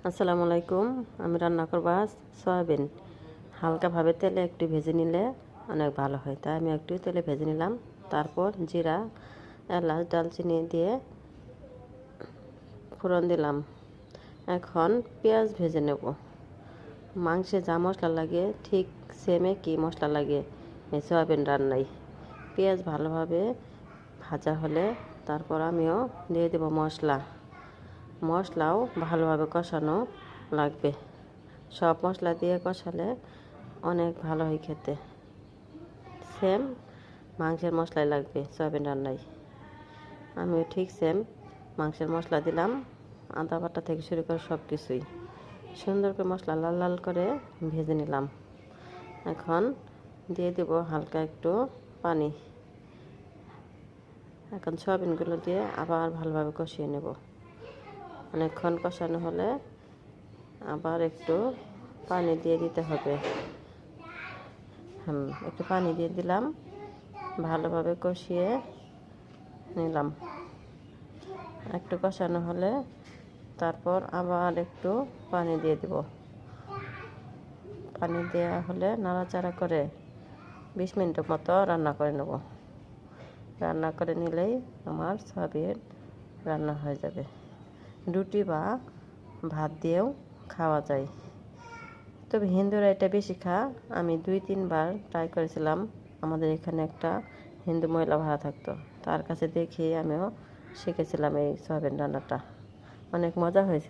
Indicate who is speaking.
Speaker 1: আসসালামু আলাইকুম। আমি রান্না করব আজ সয়াবিন। হালকাভাবে তেলে একটু ভেজে নিলে অনেক ভালো হয়, তাই আমি একটু তেলে ভেজে নিলাম। তারপর জিরা, এলাচ, দালচিনি দিয়ে ফোড়ন দিলাম। এখন পেঁয়াজ ভেজে নেব। মাংসে যা মশলা লাগে ঠিক সেম একই মশলা লাগে এই সয়াবিন রান্নায়। পেঁয়াজ ভালোভাবে ভাজা হলে তারপর আমিও দিয়ে দেব মশলাও ভালোভাবে কষানো লাগবে। সব মশলা দিয়ে কষালে অনেক ভালো হয় খেতে। সেম মাংসের মশলাই লাগবে সয়াবিন রান্নায়। আমিও ঠিক সেম মাংসের মশলা দিলাম, আদা বাটা থেকে শুরু করে সব কিছুই সুন্দর করে মশলা লাল লাল করে ভেজে নিলাম। এখন দিয়ে দেব হালকা একটু পানি। এখন সয়াবিনগুলো দিয়ে আবার ভালোভাবে কষিয়ে নেব। অনেকক্ষণ কষানো হলে আবার একটু পানি দিয়ে দিতে হবে। একটু পানি দিয়ে দিলাম, ভালোভাবে কষিয়ে নিলাম। একটু কষানো হলে তারপর আবার একটু পানি দিয়ে দেব। পানি দেওয়া হলে নাড়াচাড়া করে 20 মিনিটের মতো রান্না করে নেব। রান্না করে নিলেই আমার সয়াবিন রান্না হয়ে যাবে। রুটি বা ভাত দিয়েও খাওয়া যায়, তবে হিন্দুরা এটা বেশি আমি 2-3 বার ট্রাই করেছিলাম। আমাদের এখানে একটা হিন্দু মহিলা ভাড়া থাকতো, তার কাছে দেখে আমিও শিখেছিলাম এই সয়াবিন রান্নাটা। অনেক মজা হয়েছিল।